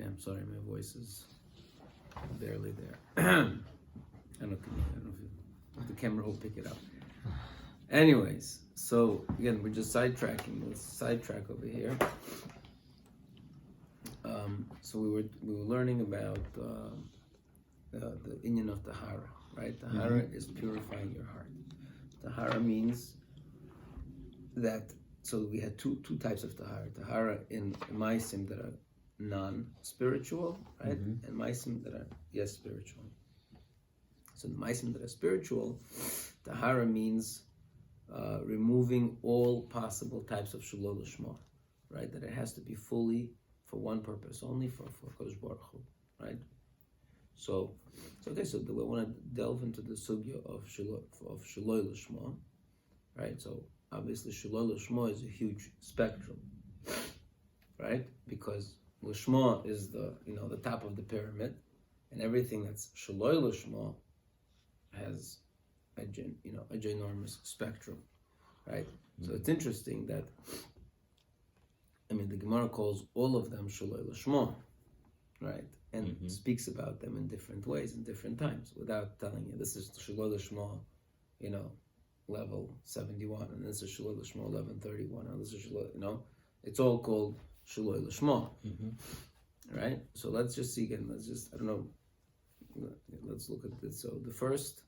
Okay, I'm sorry, my voice is barely there. I don't know if the camera will pick it up. Anyways, so again, we're just sidetracking. Let's sidetrack over here. So we were learning about the Inyan of Tahara, right? Tahara is purifying your heart. Tahara means that, so we had two types of Tahara. Tahara in Maisim that are non-spiritual, right? And Maisim that are, yes, spiritual. So the Maisim that are spiritual, Tahara means removing all possible types of Shalol Lishma, right? That it has to be fully for one purpose, only for Kodesh Baruch Hu, right? So we want to delve into the sugya of Shalol Lishma, right? So obviously Shalol Lishma is a huge spectrum, right? Because Lishma is the top of the pyramid, and everything that's Shalol Lishma has a ginormous spectrum, right? So it's interesting that, the Gemara calls all of them Shalol Lishma, right? And speaks about them in different ways, in different times, without telling you this is Shalol Lishma, level 71, and this is Shalol Lishma 1131, and this is Shalol, it's all called Shalol Lishma, right? So let's just see again. Let's look at this. So the first.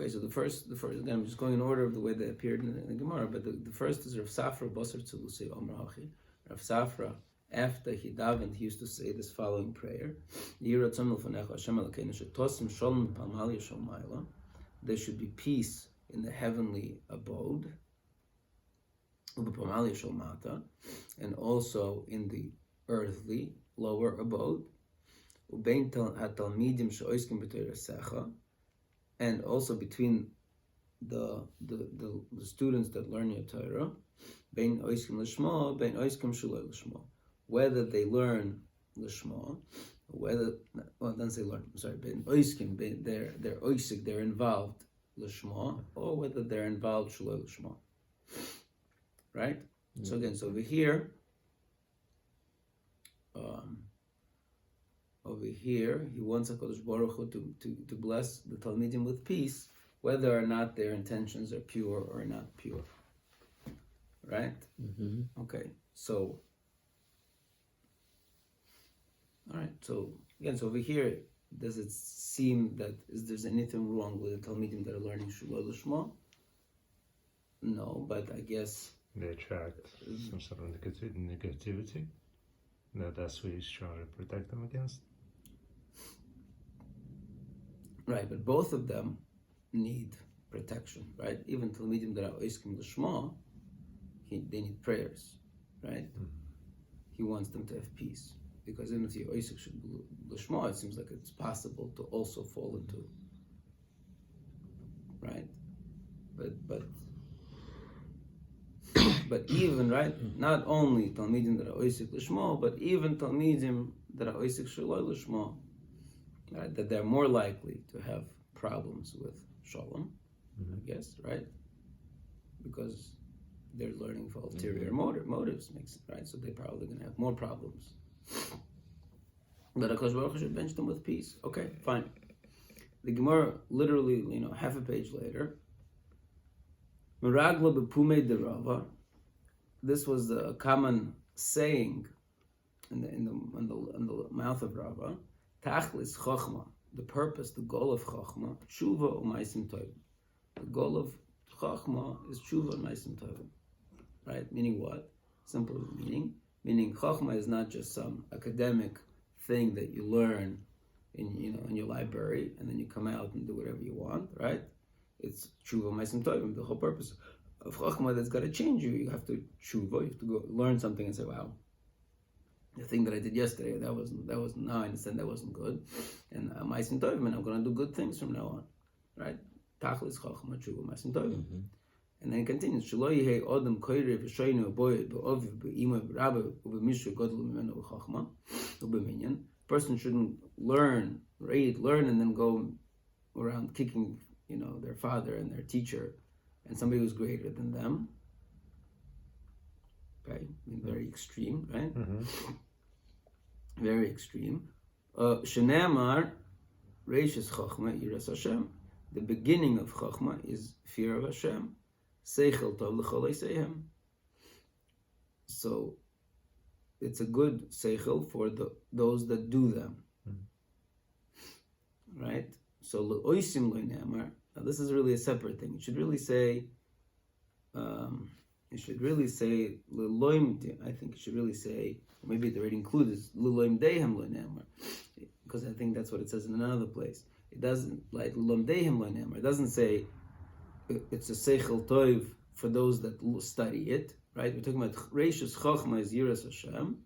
So the first again, I'm just going in order of the way they appeared in the Gemara, but the first is Rav Safra Basar Tzelusei Omer Hachi. Rav Safra, after he davened, he used to say this following prayer: there should be peace in the heavenly abode, and also in the earthly lower abode, and also between the students that learn your Torah, whether they learn Lishma, they're involved Lishma, or whether they're involved Shalol Lishma. Right? So again, over here, he wants HaKadosh Baruch Hu to bless the Talmidim with peace, whether or not their intentions are pure or not pure. Right? Okay, so, alright, so again, so over here, does it seem that there's anything wrong with the Talmidim that are learning Shalol Lishma? No, but I guess they attract some sort of negativity. That's what he's trying to protect them against. Right, but both of them need protection, right? Even Talmidim that are oiskim Lishma, they need prayers, right? He wants them to have peace, because even if you're oisik Lishma, it seems like it's possible to also fall into, right? But even, right, not only Talmidim that are oisik Lishma, but even Talmidim that are oisik Shalol Lishma, right, that they're more likely to have problems with Shalom, I guess, right? Because they're learning for ulterior motives, makes it, right? So they're probably going to have more problems. But HaKadosh Baruch Hu should bench them with peace. Okay, fine. The Gemara, literally, half a page later, Meragla bepume de Rava. This was a common saying in the mouth of Rava. Tachlis Chochma, the purpose, the goal of Chochma, Tshuva u'maisim tovim. The goal of Chochma is Tshuva u'maisim tovim. Right? Meaning what? Simple meaning. Meaning Chochma is not just some academic thing that you learn in your library and then you come out and do whatever you want, right? It's Tshuva u'maisim tovim. The whole purpose of Chochma that's got to change you. You have to Tshuva, you have to go learn something and say, wow, the thing that I did yesterday, that was now I understand that wasn't good, and ma'asim tovim, and I'm going to do good things from now on, right? Tachlis chochma tshuva ma'asim tovim, and then it continues. Shelo yehei odem koyre v'shoynu boyed be'oviv be'ima b'rabba u'b'mishra godel mimenu v'chochma u'b'minyan. Person shouldn't learn, and then go around kicking, their father and their teacher, and somebody who's greater than them. extreme, right? Mm-hmm. Very extreme. Shenamar, Reishis Chochma, Yiras Hashem. The beginning of Chochma is fear of Hashem. Seichel Tov L'chol Eisehem. So it's a good seichel for those that do them. Right? So L'oisim Lo Ne'amar. Now this is really a separate thing. It should really say L'loim. I think it should really say, maybe it already includes L'loim Dehem Lo Ne'amar, because I think that's what it says in another place. It doesn't, like L'loim Dehem Lo Ne'amar. It doesn't say it's a seichel tov for those that study it. Right? We're talking about Reishus Chochma is Yiras Hashem.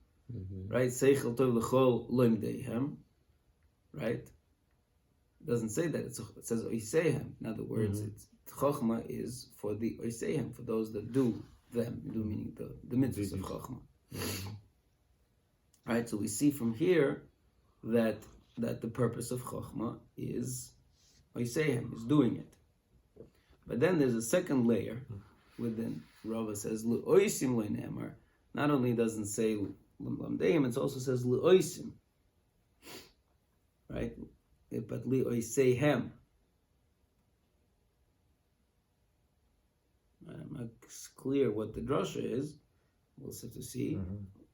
Right? Seichel tov l'chol loim dehem. Right? It doesn't say that. It says oisehem. In other words, it's Chochma is for the oisehem, for those that do them, meaning the mitzvahs of Chochma. Right? So we see from here that the purpose of Chochma is oisehem, is doing it. But then there's a second layer within. Rabbi says L'oisim Lo Ne'amar. Not only doesn't say L'lamdeim, it also says L'oisim. Right? But L'oisehem. I'm not clear what the drasha is. We'll have to see.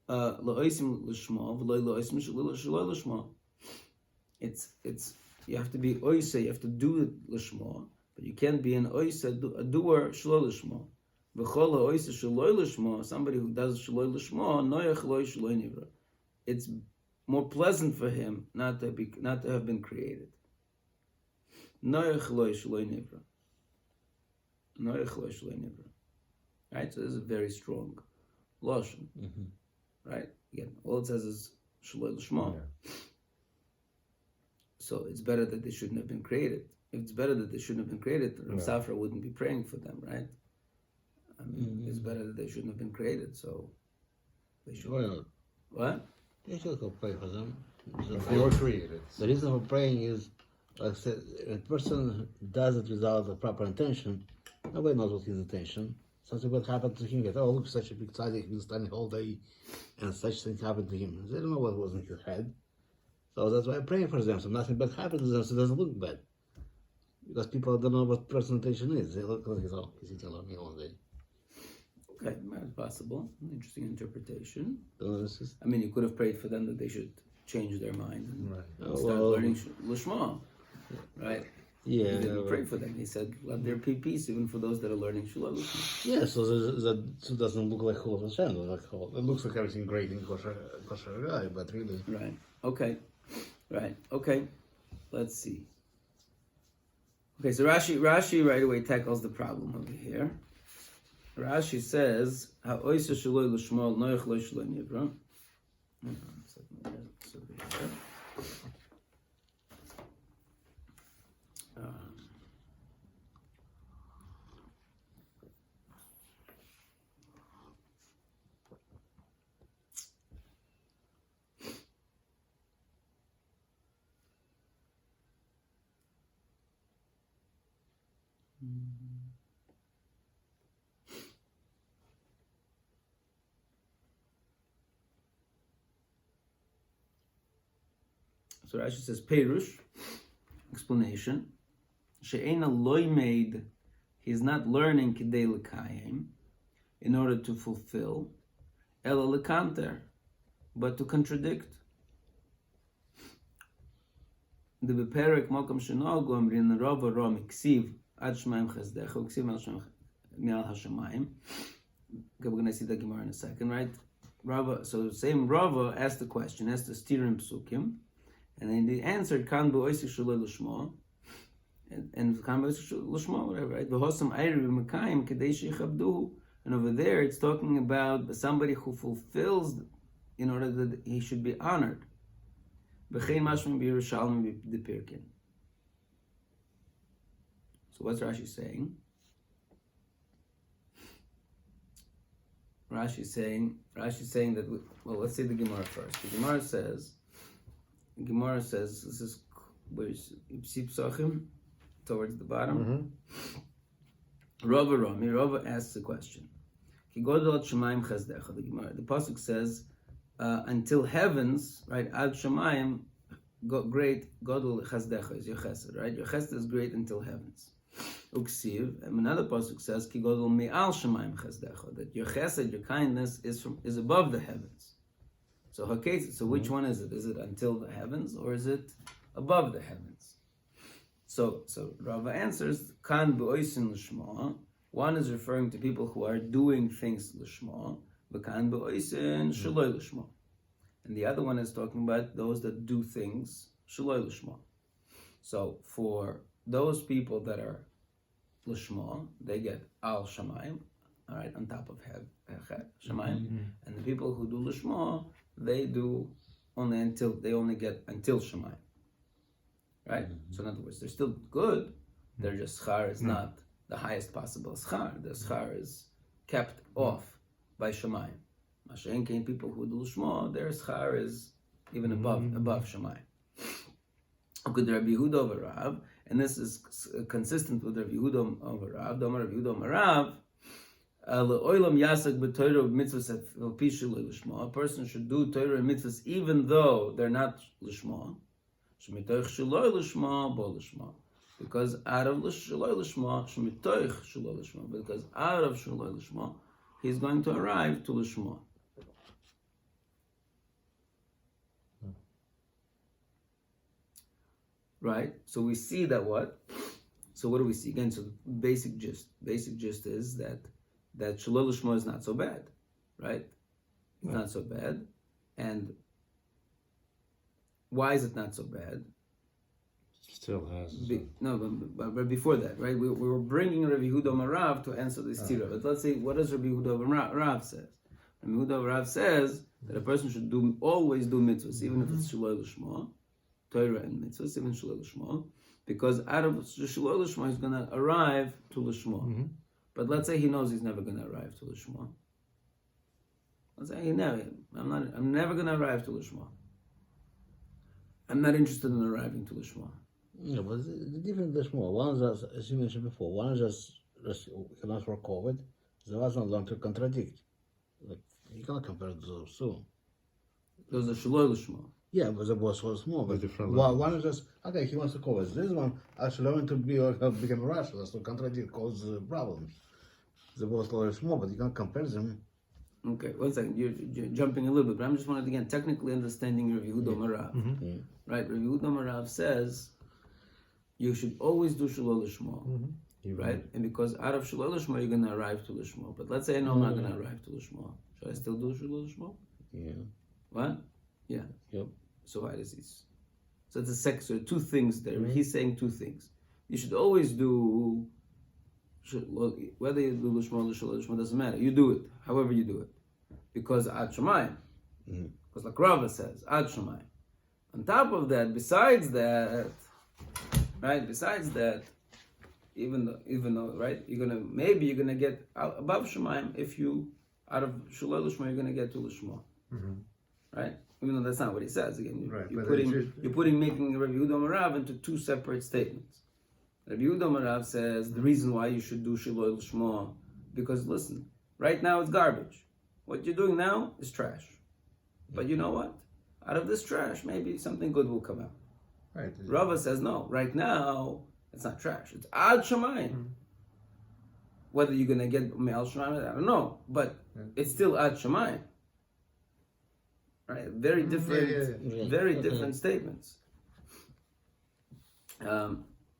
L'oisim l'shma, v'lo l'oisim shelo l'shma. It's you have to be oise, you have to do it l'shma, but you can't be an oise, a doer shelo l'shma. Somebody who does shaloi l'shma, noyach loy shaloi nivra. It's more pleasant for him not to have been created. Noyach loy shaloi nivra. Noyach loy shaloi nivra. Right. So this is a very strong lashon. Right. Again, all it says is shaloi l'shma. Yeah. So it's better that they shouldn't have been created. If it's better that they shouldn't have been created, Rav Safra wouldn't be praying for them, right? I mean, it's better that they shouldn't have been created, so they should. Well, What? they should go pray for them. They were created. The reason for praying is, like I said, if a person does it without the proper intention, nobody knows what his intention. Something would happen to him. Oh, look, such a big tzaddik, he's standing all day, and such things happened to him. They don't know what was in his head. So that's why I'm praying for them. So nothing bad happens to them, so it doesn't look bad. Because people don't know what personal intention is. They look like, oh, he's telling me all day. Okay, that's possible. Interesting interpretation. So I mean, you could have prayed for them that they should change their mind and start well, learning Lishma, right? Yeah. He didn't pray for them. He said, let there be peace even for those that are learning Shula Lishma. Yeah, so that doesn't look like Chol Hashem. It looks like everything great in kosher guy, but really. Right. Okay. Right. Okay. Let's see. Okay, so Rashi right away tackles the problem over here. Rashi says, "Ha'oisa shaloi l'shmal noich lo shaloi nivra." So Rashi says, Perush, explanation, She'ena loy made, he's not learning Kidei L'kayim, in order to fulfill, Ela L'kanter, but to contradict. The Beperek Mokom Shenogu Amrin Rova Rom Ksiv Ad Shemaim Chesdecha Ksiv Al Shem Mial HaShemayim. Okay, we're going to see the Gemara in a second, right? Rava, so the same Rava asked the question, asked the Stirim Psukim, and then they answered Kan B'oisi Shaloi L'shma, and Kan B'oisi L'shma, whatever, right? V'hosam Ayri V'Makayim Kedei Shechabduhu, and over there it's talking about somebody who fulfills in order that he should be honored. V'chein Mashman B'Yerushalmi B'Pirkin. So what's Rashi saying? Rashi's saying that, well, let's see the Gemara first. The Gemara says, this is where's Ipsip Sachim, towards the bottom. Rava asks a question. Ki godol shemayim chesdecha. The pasuk says, until heavens, right? Ad shemayim, great godol chesdecha is your chesed, right? Your chesed is great until heavens. Uksiv, and another pasuk says, Ki godol me'al shemayim chesdecha, that your chesed, your kindness, is above the heavens. So which one is it? Is it until the heavens, or is it above the heavens? So Rava answers, Kan b'oisin l'shma. One is referring to people who are doing things l'shma, v'kan b'oisin shaloi l'shma. And the other one is talking about those that do things shaloi l'shma. So for those people that are l'shma, they get al shamayim, all right, on top of shamayim, and the people who do l'shma, they do they only get until shamayim. Right? So in other words, they're still good, they're just schar is not the highest possible schar. The schar is kept off by shamayim. Mashen came people who do shmo, their schar is even above shamayim. Okay, the Rabbi Yehuda over Rav, and this is consistent with Rabbi Yehuda over Rav. Domar Rabbi Yehuda over Rav. Le'olam yasak b'Torah mitzvahs al pi shelo l'shma. A person should do Torah and mitzvahs even though they're not l'shma. Shemitoich shelo l'shma bo l'shma. Because out of shelo l'shma, shemitoich shelo l'shma. Because out of shelo l'shma, he's going to arrive to l'shma. Right? So we see that what? So what do we see? Again, so the basic gist is that Shalol L'Shmo is not so bad. Right? It's not so bad. And why is it not so bad? Still has. But before that, right? We were bringing Rabbi Yehuda Marav to answer this tira. But let's see, what does Rabbi Yehuda Marav says? Rabbi Yehuda Marav says that a person should always do mitzvahs, even if it's Shalol L'Shmo. Torah and mitzvahs, even Shalol L'Shmo, because out of Shalol L'Shmo he's going to arrive to L'Shmo. But let's say he knows he's never going to arrive to L'Shmo. Let's say I'm never going to arrive to L'Shmo. I'm not interested in arriving to L'Shmo. Yeah, but the different L'Shmo. One is just, as you mentioned before, one is just cannot for COVID. The other one learn to contradict. Like you cannot compare those two. Those are Shalol L'Shmo. Yeah, but the boss was small. But one is just, okay, he wants to cover this one. Actually, learning to become rational, to contradict, cause problems. The boss is small, but you can't compare them. Okay, 1 second. You're jumping a little bit, but I'm just wanted again technically understanding Rabbi Yehuda Marav. Right? Rabbi Yehuda Marav says you should always do Shalol L'Shmo. Right? And because out of Shalol L'Shmo you're going to arrive to L'Shmo. But let's say I'm not going to arrive to L'Shmo. Should I still do Shalol L'Shmo? Yeah. What? Yeah. Yep. So why does he? So it's so two things there. He's saying two things. You should always do, whether you do L'Shmo or L'Shmo doesn't matter. You do it, however you do it. Because Ad Shemayim. Because like Rava says, Ad Shemayim. On top of that, besides that, even though, right, you're gonna get above Shemayim if you, out of Shalol L'Shmo, you're gonna get to L'Shmo. Right? Even though that's not what he says. Again, you're making Rabbi Yehuda Marav into two separate statements. Rabbi Yehuda Marav says the reason why you should do Shalol L'Shmo, because listen, right now it's garbage. What you're doing now is trash. But you know what? Out of this trash, maybe something good will come out. Right. Rava says no. Right now, it's not trash. It's Ad Shemayim. Whether you're going to get Me'al Shemayim, I don't know. But it's still Ad Shemayim. Right, very different, different statements.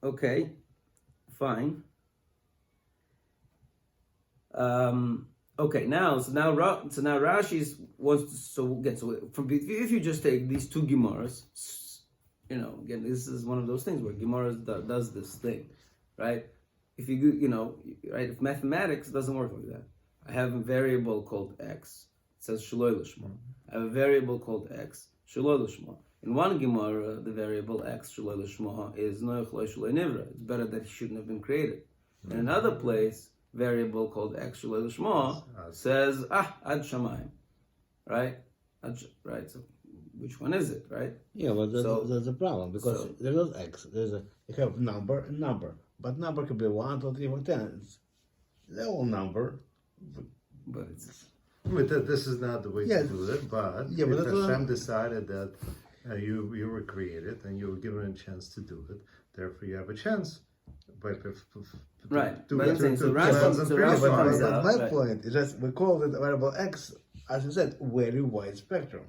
Okay, fine. Okay, now Rashi's wants to, if you just take these two Gemaras, again, this is one of those things where Gemara does this thing, right? If if mathematics doesn't work like that, I have a variable called x. It says Shaloi L'Shmo. I have a variable called x, Shaloi L'Shmo. In one Gemara, the variable x, Shaloi L'Shmo, is Noach Lo Shaloi Nivra. It's better that he shouldn't have been created. In another place, variable called x, Shaloi L'Shmo, says, Ad Shamayim. Right? Right, so which one is it, right? Yeah, but there's a problem, because there's no x. You have number and number. But number could be 1, 2, 3, 4, 10. They're all number. but it's But this is not the way Yeah. to do it. But Yeah, but if that's Hashem decided that you were created and you were given a chance to do it, therefore you have a chance. But right. to- But I'm to- saying, to so Rashi, cleanse and so purify. Rashi comes But out. my right. point is just we call it variable X, as you said, very wide spectrum.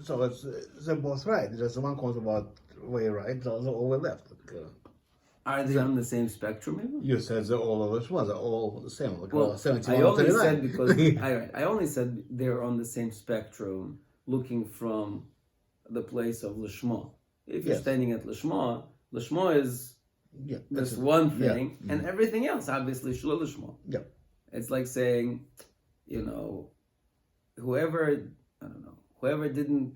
So it's they're both right. Just one comes about way right, the other all way left. Are they on the same spectrum? Even? You said they're all of us ones, they're all the same. Like Well, 71 I only 39. said because I only said they're on the same spectrum, looking from the place of Lishma. If you're Yes. standing at Lishma is Yeah, this that's one yeah. thing, and everything else, obviously, Shlo Lishma. Yeah. It's like saying, whoever didn't,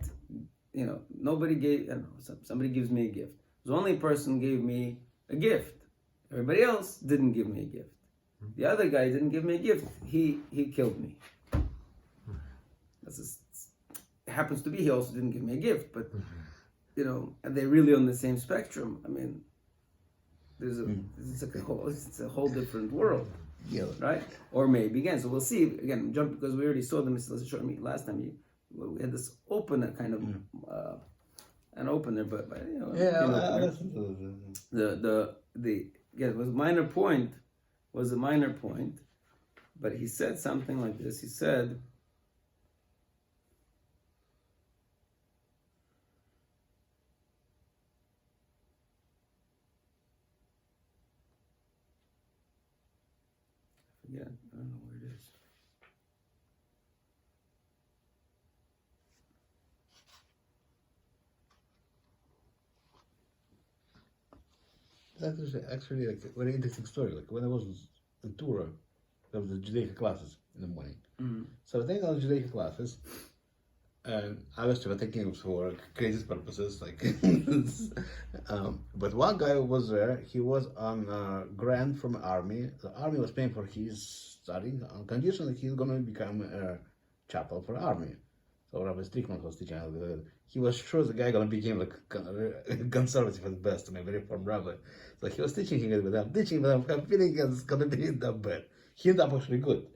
nobody gave, I don't know, somebody gives me a gift. The only person gave me a gift. Everybody else didn't give me a gift. The other guy didn't give me a gift. He killed me. It happens to be he also didn't give me a gift, but are they really on the same spectrum? I mean, it's a whole different world. Yeah. Right? Or maybe again. So we'll see again. Jump because we already saw the Mesilas Yesharim last time. We had this opener kind of an opener, but the again was a minor point, but he said something like this. He said. Yeah, I don't know where it is. That's actually like a very interesting story. Like when I was in Tura, there was the Judaica classes in the morning. Mm-hmm. So I was taking all the Judaica classes, and obviously we're taking it for crazy purposes. Like, but one guy was there. He was on a grant from the army. The army was paying for his studying on condition that he's going to become a chapel for the army. So Rabbi Strickland was teaching. He was sure the guy gonna become like conservative at best, maybe reform rabbi. So he was teaching him, but I'm feeling it's gonna be that bad. He ended up actually good,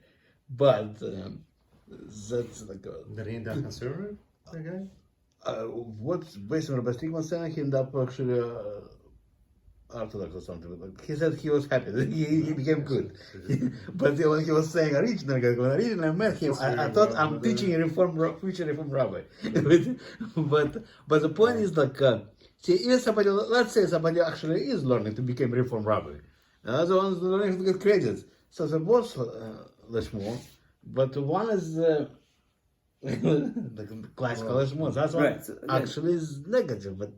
but that's like Did he end up conservative? That guy? what's based on Rabbi Strickland saying, he ended up actually Orthodox or something. But he said he was happy. He became good. But when he was saying originally, when originally I met him, I thought I'm teaching a future reform rabbi. but the point is like, see, if somebody, let's say somebody actually is learning to become a reform rabbi, the other one's learning to get credits. So they're both lishmo, but one is the classical lishmo. That's one Right, so, actually is negative, but.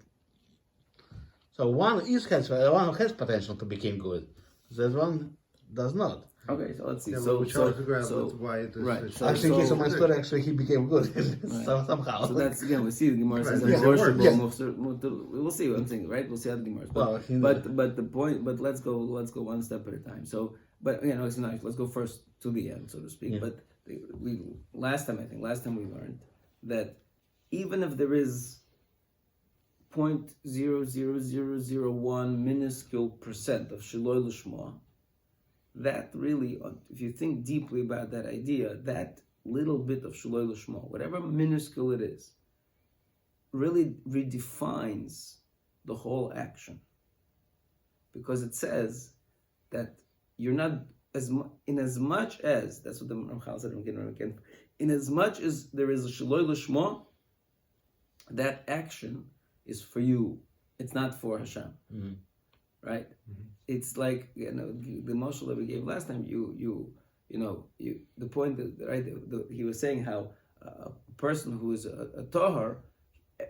So one has potential to become good. The other one does not. Okay, so let's see. Yeah, so we're trying to figure out so why it is. right. So, Actually, in case of my so- story, actually he became good somehow. So that's again. We see the Gemara says Right, yeah, it works. we'll see what I'm saying, right? We'll see how the Gemara. Well, But the point. But let's go one step at a time. So, but it's nice. Let's go first to the end, so to speak. Yeah. But last time we learned that even if there is 0.00001 minuscule percent of Shiloi Lishma, that really, if you think deeply about that idea, that little bit of Shiloi Lishma, whatever minuscule it is, really redefines the whole action. Because it says that you're not, in as much as, that's what the Ramchal said again, in as much as there is a Shiloi Lishma, that action is for you. It's not for Hashem, right? Mm-hmm. It's like the mashal that we gave last time. The point that he was saying how a person who is a tahar,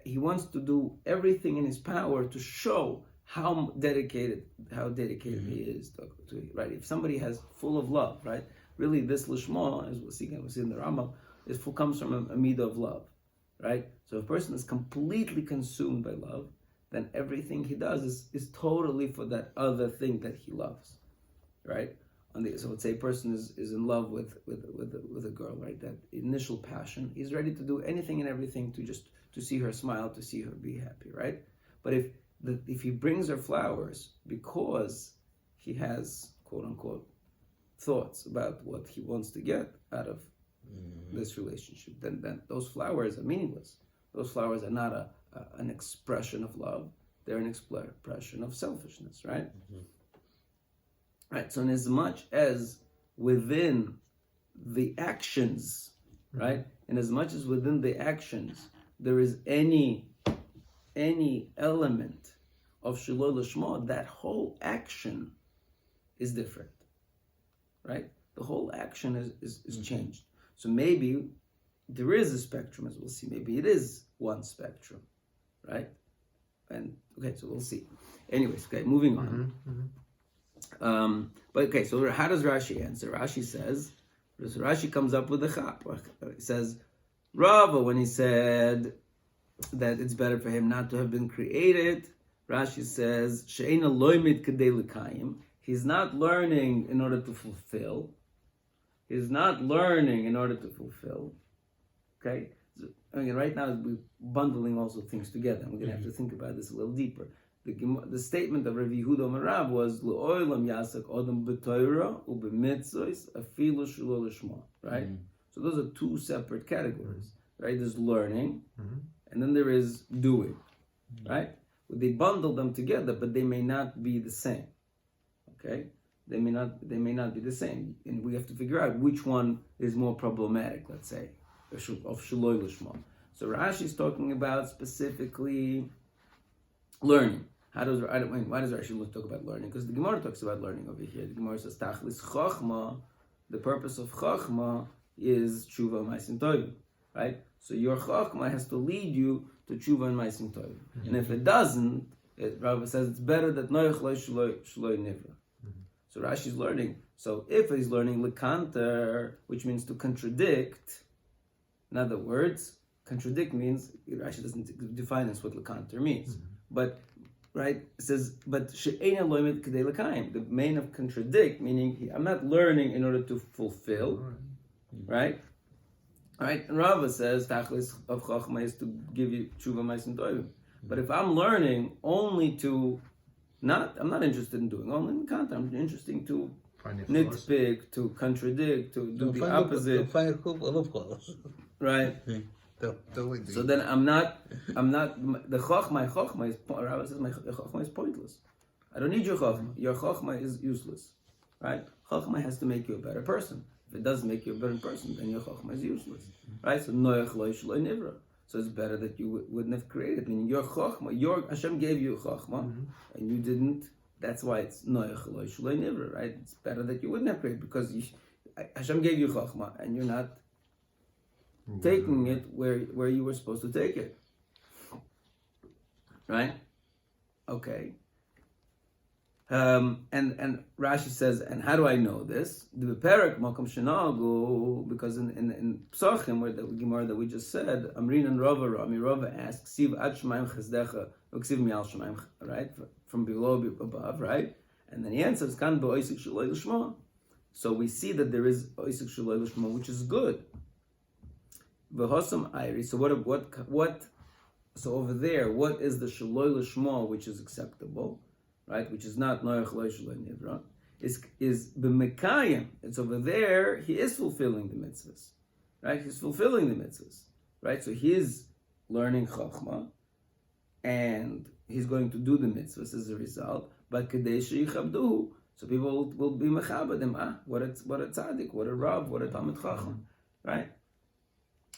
he wants to do everything in his power to show how dedicated he is to right. If somebody has full of love, right? Really, this lishma, as we'll see in the Rambam, comes from a midah of love. Right? So if a person is completely consumed by love, then everything he does is totally for that other thing that he loves. Right? So let's say a person is in love with a girl, right? That initial passion, he's ready to do anything and everything to see her smile, to see her be happy, right? But if he brings her flowers because he has, quote unquote, thoughts about what he wants to get out of this relationship, then those flowers are meaningless. Those flowers are not an expression of love. They're an expression of selfishness, right? Right. So in as much as within the actions, right? In as much as within the actions there is any element of Shelo Lishma, that whole action is different, right? The whole action is changed. So maybe there is a spectrum, as we'll see. Maybe it is one spectrum, right? And okay, so we'll see. Anyways, okay, moving on. But okay, so how does Rashi answer? Rashi says, Rashi comes up with a chap. He says, Rava, when he said that it's better for him not to have been created, Rashi says, She'ena loymid kedei l'kayim. He's not learning in order to fulfill. He's not learning in order to fulfill. Okay? So, right now we're bundling also things together. We're going to have to think about this a little deeper. The statement of Rabbi Yehuda Marav was L'oilam yasak odem b'toira u'b'mitzvos afilu shelo lishma. Right? So those are two separate categories. Right? There's learning, and then there is doing. Right? They bundle them together, but they may not be the same. Okay? They may not be the same, and we have to figure out which one is more problematic. Let's say of Shelo Lishma. So Rashi is talking about specifically learning. Why does Rashi talk about learning? Because the Gemara talks about learning over here. The Gemara says Tachlis Chochma. The purpose of Chochma is Tshuva Ma'asim Tovim, right? So your Chochma has to lead you to Tshuva and Ma'asim Tovim, and if it doesn't, Rabbi says it's better that Noach lo Shelo Nivra. So Rashi is learning. So if he's learning lekanter, which means to contradict, in other words, contradict means, Rashi doesn't define us what lekanter means. But, right, it says, but she'ena loymid kedei l'kayim. The main of contradict, meaning I'm not learning in order to fulfill, right? Right? And Rava says, tachlis of chochma is to give you tshuva ma'asim tovim. But if I'm learning only to I'm not interested in doing only in content. I'm interested to nitpick, to contradict, to do the opposite. Right. So then I'm not the chochma is, Rabbi says my chochma is pointless. I don't need your chochma. Your chochma is useless. Right? Chochma has to make you a better person. If it doesn't make you a better person, then your chochma is useless. Right? So noach lo shelo nivra. So it's better that you wouldn't have created. Meaning your chochma, Hashem gave you chochma, and you didn't. That's why it's noach lo shelo nivra, right? It's better that you wouldn't have created because Hashem gave you chochma, and you're not taking it where you were supposed to take it. Right? Okay. And Rashi says, and how do I know this? The Perek Makom Shenagu, because in Psachim, where the Gemara that we just said, Amrin and Rava asks, Siv Ad Shemaim Chesdecha, Uksiv Mial Shemaim, right? From below above, right? And then he answers, Kan Bo'isik Shelo Lishma. So we see that there is O'isik Shelo Lishma, which is good. V'hosam Ayri. So what? So over there, what is the Shelo Lishma which is acceptable? Right, which is not Noach lo shelo nivra, is b'mekayim. It's over there. He is fulfilling the mitzvahs, right? He's fulfilling the mitzvahs, right? So he is learning chokhmah, and he's going to do the mitzvahs as a result. But kedei sheyichabduhu, so people will be mechabed him. What a tzaddik, what a rav, what a talmid chacham, right?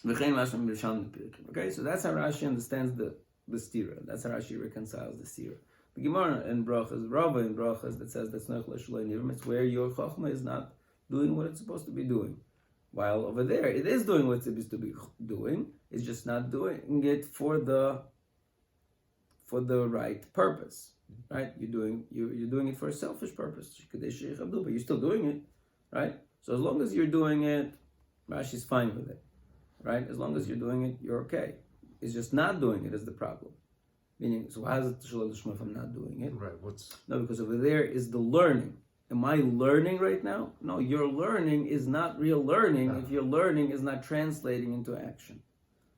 Okay, so that's how Rashi understands the stira. That's how Rashi reconciles the stira. The Gemara in Brachas, Rabbi in Brachas, that says that's not Shelo Nivra. It's where your chokhmah is not doing what it's supposed to be doing, while over there it is doing what it's supposed to be doing. It's just not doing it for the right purpose, right? You're doing it for a selfish purpose, but you're still doing it, right? So as long as you're doing it, Rashi's fine with it, right? As long as you're doing it, you're okay. It's just not doing it is the problem. Meaning, so how is it Shelo Lishma if I'm not doing it? Right. No, because over there is the learning. Am I learning right now? No, your learning is not real learning if your learning is not translating into action.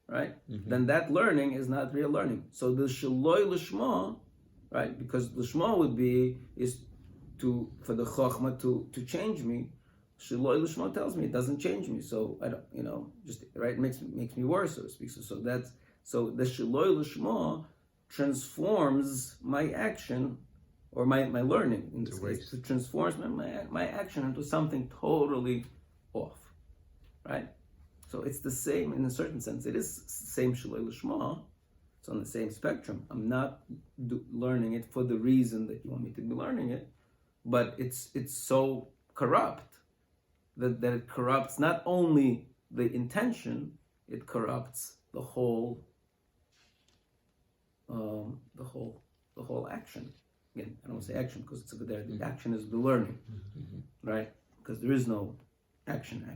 Right? Then that learning is not real learning. So the Shelo Lishma, right? Because Lishma is for the Chokhmah to change me, Shiloi Lishma tells me it doesn't change me, so I don't, just right, it makes me worse, so to speak. So the Shiloi Lishma transforms my action or my learning in this case. It transforms my action into something totally off, right? So it's the same in a certain sense. It is the same Shiloi Lishma. It's on the same spectrum. I'm not learning it for the reason that you want me to be learning it, but it's so corrupt that it corrupts not only the intention, it corrupts the whole action. Again, I don't want to say action because it's there. The action is the learning, right? Because there is no action.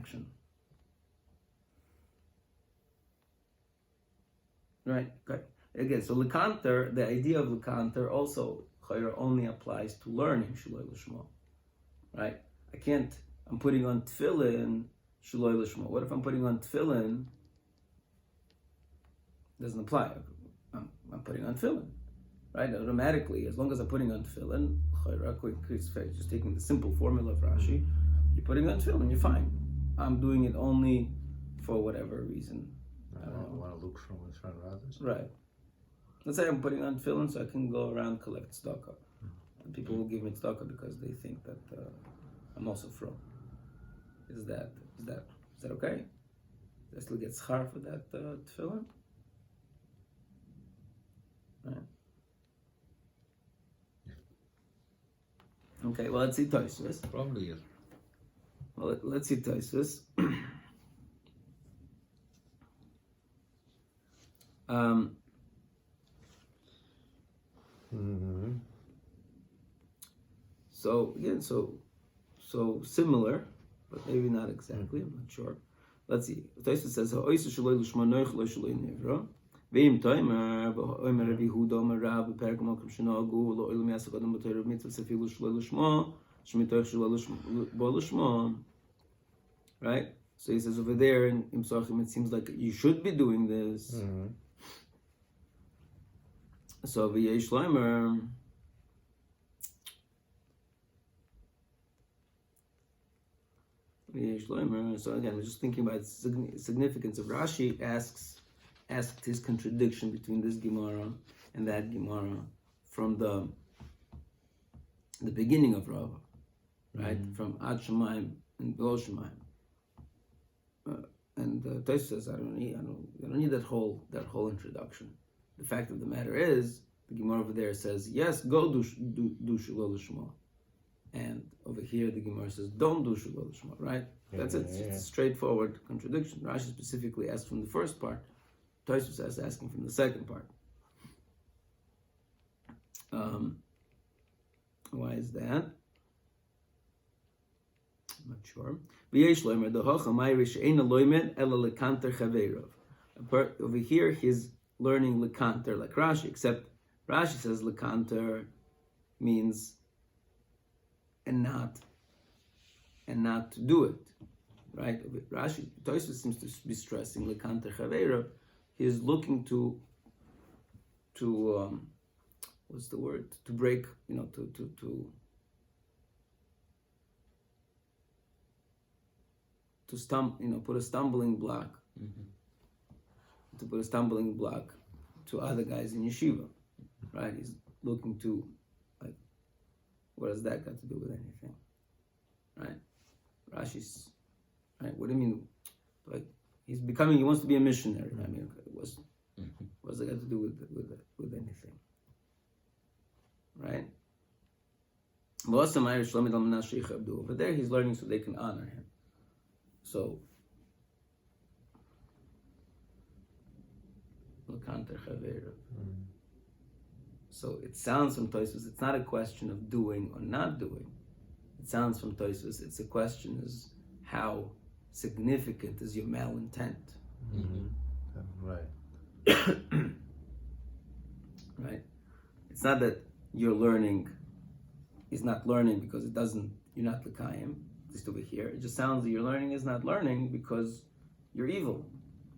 Right. Okay. Again, so Lekanter, the idea of Lekanter also only applies to learning Shiloi Lishma, right? I'm putting on tefillin Shiloi Lishma. What if I'm putting on tefillin? Doesn't apply. I'm putting on tefillin, right? Automatically, as long as I'm putting on tefillin, just taking the simple formula of Rashi, you're putting on tefillin, you're fine. I'm doing it only for whatever reason. I don't want to look from in front of others. Right. Let's say I'm putting on tefillin so I can go around collect tzedakah. And people will give me tzedakah because they think that I'm also from. Is that okay? Do I still get schar for that tefillin? Right. Okay, well, let's see Tosfos. Probably yes. Well, let's see Tosfos. So again, so similar, but maybe not exactly. I'm not sure. Let's see. Tosfos says, "Ha'oisa shaloi l'shma noich lo shaloi nivra." Ve'im toimer v'oimer Rabbi Yehuda omer Rav b'perek malkum shenagu lo olam yasek adam b'toyr of mitzvah sefilu shaloi l'shma shmitoich shaloi bo l'shma. Right. So he says over there in Psachim, it seems like you should be doing this. So v'yesh loimer. So again, I'm just thinking about the significance of Rashi asked his contradiction between this Gemara and that Gemara from the beginning of Rava, right? From Ad Shemaim and Below Shemaim. And Tosfos says, I don't need that whole introduction. The fact of the matter is, the Gemara over there says, yes, go do Shiloi Lishma. And over here, the Gemara says, don't do Shiloi Lishma, right? That's it. It's a straightforward contradiction. Rashi specifically asked from the first part. Tosfos is asking from the second part. Why is that? I'm not sure. Over here, he's learning lekanter like Rashi, except Rashi says lekanter means and not to do it, right? Rashi, Tosfos seems to be stressing lekanter chaveirav. He is looking to what's the word? To break, put a stumbling block. To put a stumbling block to other guys in yeshiva, right? He's looking to, what has that got to do with anything, right? Rashi's, right? What do you mean? He wants to be a missionary. I mean, what's it got to do with anything, right? Over there, he's learning so they can honor him. So, so it sounds from Tosfos, it's not a question of doing or not doing. It sounds from Tosfos, it's a question is how significant is your malintent. Right. Right? It's not that you're learning, he's not learning because you're not L'kayim, just over here. It just sounds that you're learning is not learning because you're evil.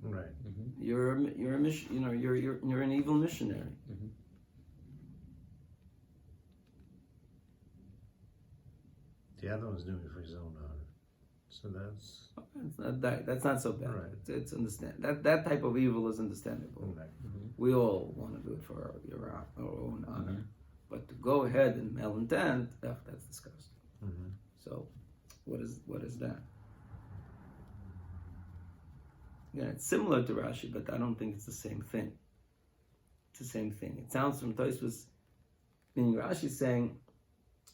Right. You're a mission. You're an evil missionary. The other one's doing it for his own honor. So that's It's not that's not so bad. Right. It's understand that type of evil is understandable. right. We all want to do it for our own honor, but to go ahead and malintent, that's disgusting. So, what is that? Yeah, it's similar to Rashi, but I don't think it's the same thing. It's the same thing. It sounds from Tosfos, meaning Rashi saying,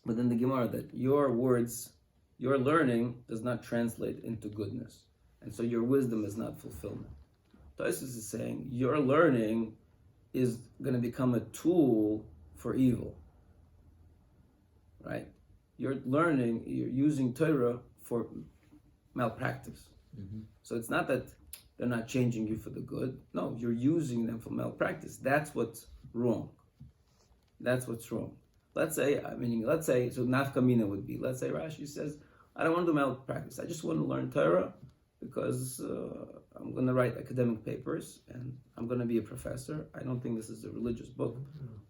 but in the Gemara, that your words, your learning does not translate into goodness, and so your wisdom is not fulfillment. Tosfos is saying your learning is going to become a tool for evil. Right? You're learning, you're using Torah for malpractice. So it's not that they're not changing you for the good. No, you're using them for malpractice. That's what's wrong. That's what's wrong. Let's say, so nafkamina would be, let's say Rashi says, I don't want to do malpractice. I just want to learn Torah because I'm going to write academic papers and I'm going to be a professor. I don't think this is a religious book.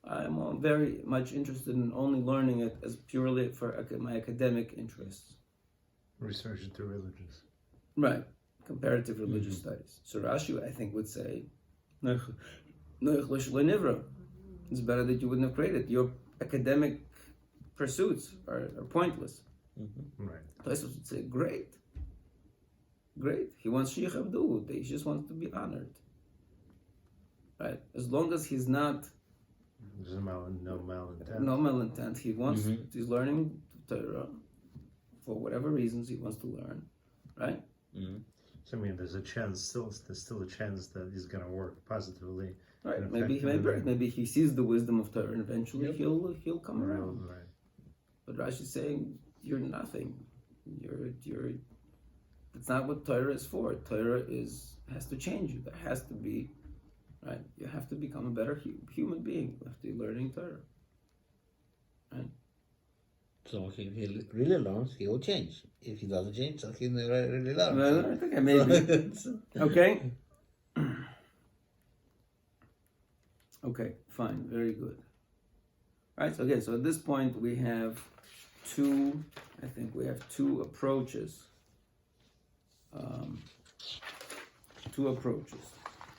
I'm very much interested in only learning it as purely for my academic interests. Research into religions. Right. Comparative religious studies. So Rashi, I think, would say, it's better that you wouldn't have created. Your academic pursuits are pointless. Right. Tosfos would say, great. He wants shiyachavdu. He just wants to be honored. Right? As long as he's not... There's no malintent. No malintent. He wants... He's learning Torah for whatever reasons he wants to learn. Right? So I mean, there's still a chance that he's going to work positively. Right. Maybe he sees the wisdom of Torah and eventually he'll come around. Right. But Rashi's saying you're nothing. You're. It's not what Torah is for. Torah has to change you. There has to be, right. You have to become a better human being. You have to be learning Torah. Right. So if he really learns, he will change. If he doesn't change, so he never really learns. Well, I think maybe. Okay. Okay. Fine. Very good. Right. So so at this point we have two approaches.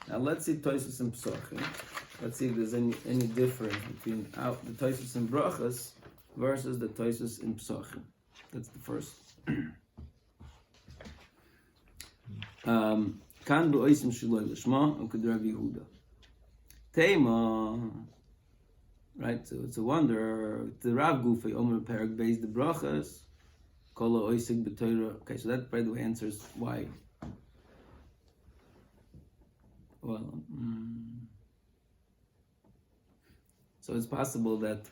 Now let's see Tosfos and Psachim. Let's see if there's any difference between the Tosfos and Brachas versus the Tosfos in Psachim. That's the first. Kan b'oisim shelo lishma and Rabbi Yehuda. Tema. Right, so it's a wonder. The Rav Gufay Omer Perek Beis the Brachas Kol Oisig B'Torah. Okay, so that by the way answers why. Well, so it's possible that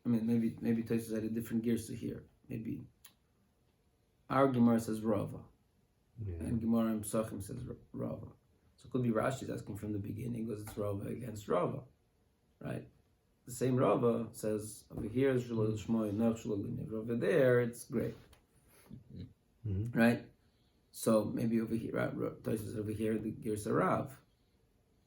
maybe Tosfos had a different gears to here. Maybe our Gemara says Rava, and Gemara in Psachim says Rava. So it could be Rashi's asking from the beginning because it's Rava against Rava, right? The same Rava says over here is Shelo Shmoy, not Shelo L'Niv. Over there it's great, right? So maybe over here, Tosfos over here the gears are Rav.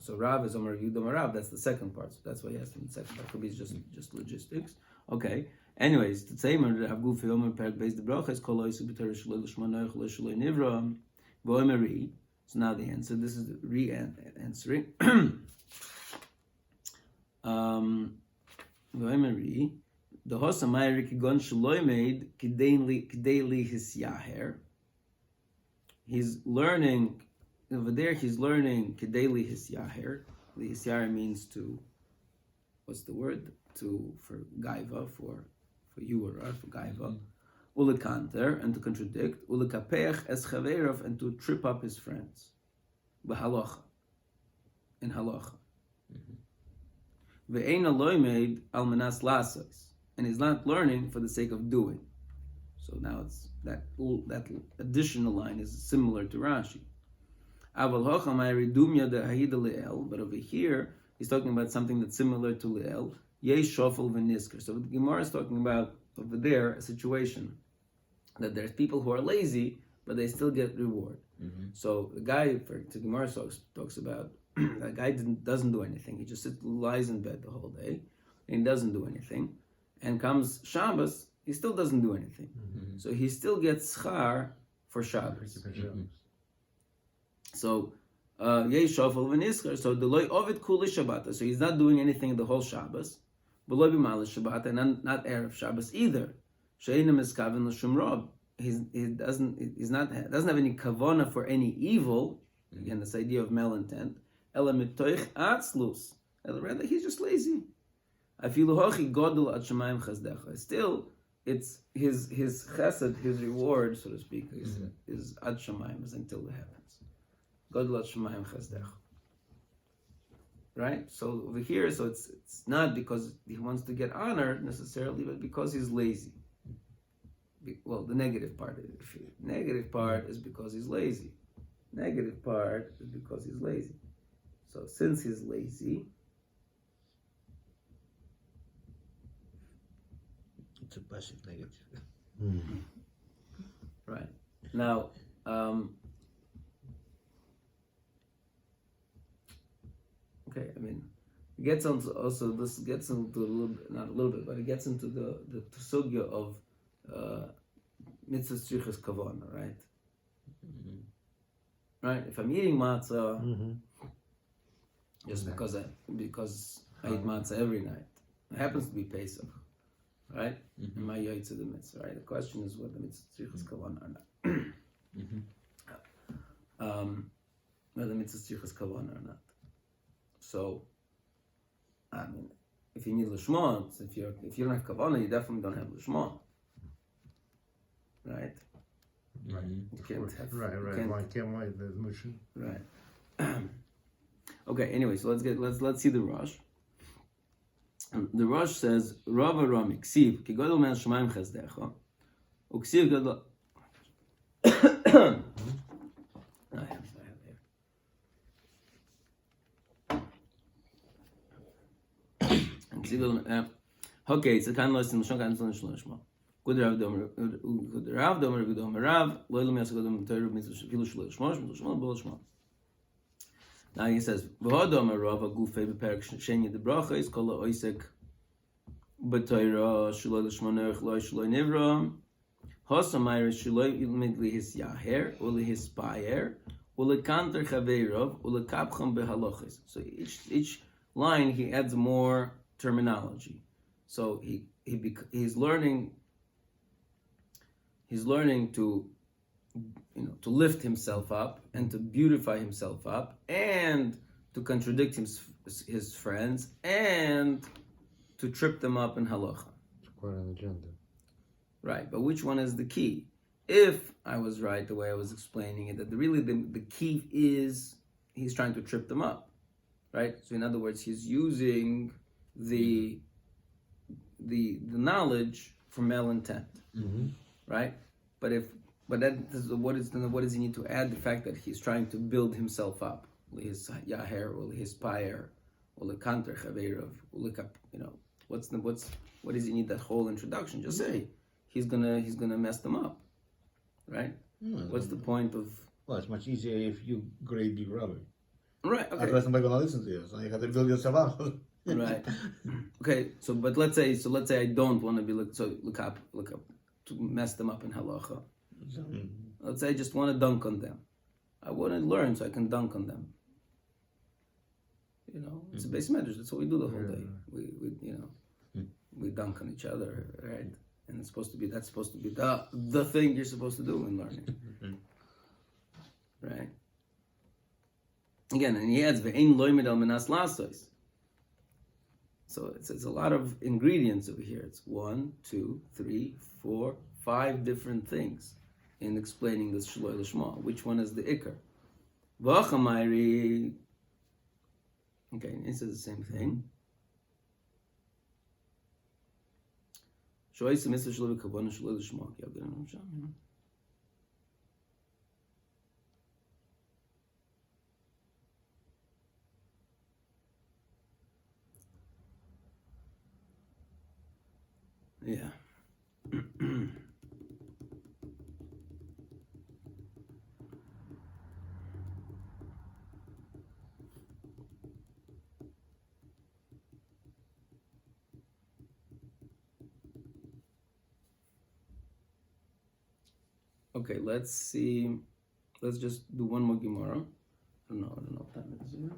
So Rav is Omer Yud Omer Rav. That's the second part. So that's why he asked him the second part. Could be just logistics. Okay. Anyways, the same Rav Gufay Omer Perek Beis the Brachas Kol Oisig B'Torah Shelo L'Shma Noach Lo Shelo Nivra V'Omeri. So now the answer. This is the re-answering. V'Omeri. The Hosamayri Kigon Shelo made Kidei Li His Yaher. He's learning. Over there, he's learning Kedeli His Yaher. The His Yaher means to, what's the word? For Gaiva, for Yuara, for Gaiva. Ulekanter, and to contradict. Ulekapech es Chaverov, and to trip up his friends. B'halacha. In halacha. Ve'ena loimed al manas lasos. And he's not learning for the sake of doing. So now it's that additional line is similar to Rashi. But over here, he's talking about something that's similar to Le'el. Yesh shofel v'nisker. So the Gemara is talking about over there a situation that there's people who are lazy, but they still get reward. So the guy, the Gemara talks about that guy doesn't do anything. He just lies in bed the whole day, and he doesn't do anything. And comes Shabbos, he still doesn't do anything. So he still gets schar for Shabbos. Mm-hmm. So, yesh shofel v'nisker. So the loy ovid kuli Shabbat. So he's not doing anything the whole Shabbos. Beloy b'mal Shabbat, and not erev Shabbos either. She'enim eskaven l'shum rob. He doesn't have any kavana for any evil. Again, this idea of malintent. Ela mitoich atzlus. Rather, he's just lazy. Afilu hochi godel ad shemayim chazdecha. Still, it's his chesed, his reward, so to speak, is ad shemayim, is until the heavens. Godel ad shemayim chazdecha. Right? So over here, so it's not because he wants to get honored necessarily, but because he's lazy. Well, the negative part is because he's lazy. Negative part is because he's lazy. So since he's lazy, it's a passive negative. Right. Now, okay, I mean, it gets into also, this gets into a little bit, not a little bit, but it gets into the sugya of mitzvah tzrichas kavana, right? Right? If I'm eating matzah, just because I eat matzah every night, it happens to be Pesach, right? And my yaitz the mitzvah, right? The question is whether mitzvah tzrichas kavana or not. Whether mitzvah tzrichas kavana or not. So, I mean, if you need lishma, if you don't have kavana, you definitely don't have lishma, right? Right. You can't have, Right. Why can't the motion? Right. Okay. Anyway, so let's see the Rosh. The Rosh says, Rava Rami Ksiv ki gadol men shemaim chazdecha, uksiv gadol. Okay, it's a kind of lesson. Mishon kind of lesson. Lishma. Good Rav Domer Rav. Loyal Mias Godom Torah Mitzvah Filu Shlosh Shlosh Shlosh. Now he says, "V'Domer Rav Gufei bePerak Sheni de Bracha is Kol Oisek b'Torah Shlosh Shmoner Shlosh Shlosh Nivra Hosamayr Shlosh Ilmid Lihis Yaher Ulihis Payer Ulekanter Chaveirov Ulekapcham BeHalochis." So each line he adds more terminology. So he's learning. He's learning to lift himself up and to beautify himself up and to contradict his friends and to trip them up in halacha. It's quite an agenda. Right, but which one is the key? If I was right the way I was explaining it, that really the key is he's trying to trip them up, right? So in other words, he's using the knowledge for malintent. Right, but what does he need to add? The fact that he's trying to build himself up, his yaher or his payer or the kanter chaveirov, what does he need that whole introduction? Just say he's gonna mess them up, right? What's the point of? Well, it's much easier if you grade big Rabbi. Right. Okay. Otherwise, somebody gonna listen to you. So you have to build yourself up. Right. Okay. So, but let's say I don't want to be look up to mess them up in halacha. Let's say I just want to dunk on them. I want to learn so I can dunk on them. It's a base measures. That's what we do the whole day. We dunk on each other, right? And that's supposed to be the thing you're supposed to do in learning, right? Again, and he adds ve'ein loimed al menas lasos. So it's a lot of ingredients over here. It's 1, 2, 3, 4, 5 different things in explaining this Shloi Lishma. Which one is the Ikar? V'achamairi. Okay, it says the same thing. Shoyis mitzvah Shloi Kavana Shloi Lishma. Yeah. Okay, let's see. Let's just do one more Gemara. I don't know what time it is here.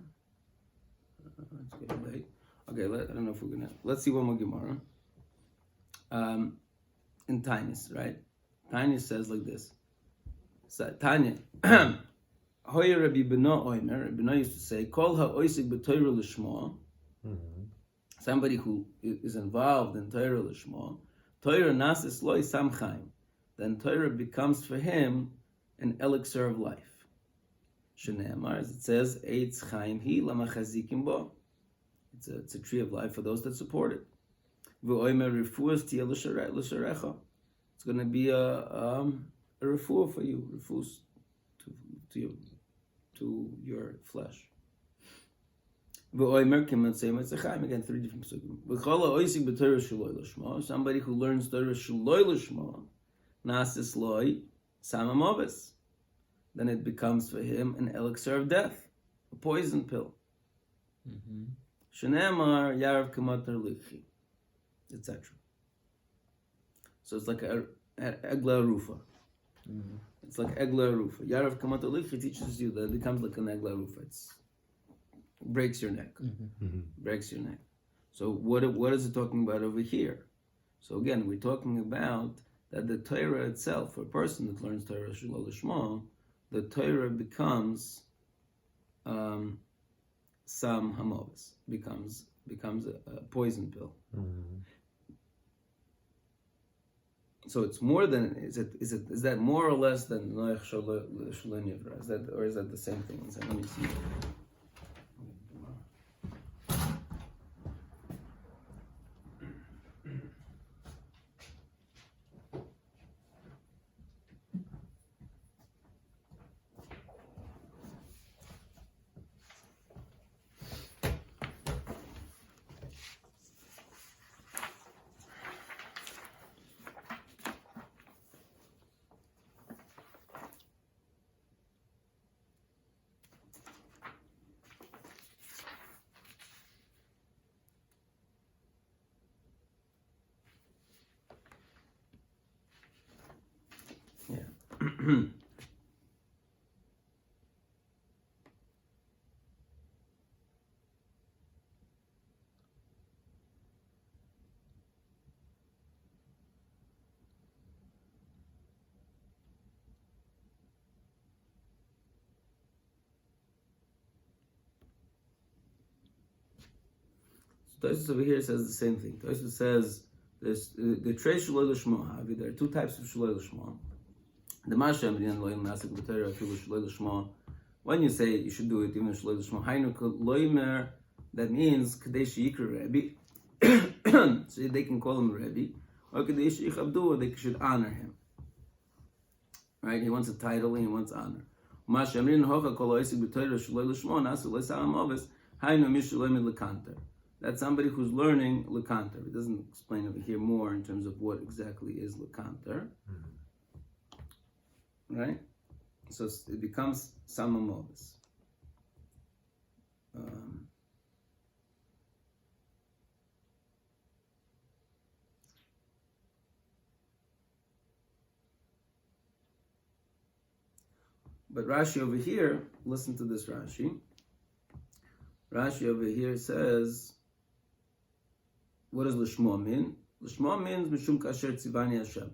It's getting late. Okay, I don't know if we're gonna. Let's see one more Gemara. In Tainus, right? Tainus says like this. So, Tanya, Hoya Rabbi Beno Oimer. Rabbi Beno used to say, "Kol ha'oisik b'Torah l'shma." Somebody who is involved in Torah l'shma, Torah nasis loy samchaim. Then Torah becomes for him an elixir of life. Shneimar, as it says, Eitz chaim hi lamachazikim bo. It's a tree of life for those that support it. V'oimer refuas tia l'sharecha. It's going to be a refuah for you, refuah to your flesh. V'oimer kiman seimat zechaim. Again, 3 different psukim. V'chol ha'oisik b'Torah shaloi l'shma. Somebody who learns Torah shaloi l'shma, nasis loy samamovis. Then it becomes for him an elixir of death, a poison pill. Shenemar yarav kamatar lichi, etc. So it's like a egla rufa. It's like egla rufa. Yarav kamatar lichi teaches you that it becomes like an egla rufa. It breaks your neck. Breaks your neck. So what is it talking about over here? So again, we're talking about that the Torah itself, for a person that learns Torah Shalol Lishma, the Torah becomes Sam Hamovis, becomes a poison pill. So it's more than is that more or less than Noach Shalol Nivra? Is that the same thing? Let me see. Tosfos over here says the same thing. Tosfos says there's the Trei Shaloi Lishma. There are 2 types of Shaloi Lishma. The Mashem Inyan Loy Nasik B'Torah Afilu Shaloi Lishma. When you say you should do it even Shaloi Lishma, Hainu Loimer, that means Kadesh Yikra Rabbi, so they can call him Rabbi, or Kadesh Yichabdu, or they should honor him. Right? He wants a title and he wants honor. Mashem Inyan Hocha Kol Oisik B'Torah Shaloi Lishma Nasu Le'Salam Ovis Hainu Mishaloimed Lekanter. That's somebody who's learning Lekanter. It doesn't explain over here more in terms of what exactly is Lekanter. Right? So it becomes Samamovis. But Rashi over here, listen to this Rashi. Rashi over here says, what does Lishma mean? Lishma means Mishum Kasher Tzivani Hashem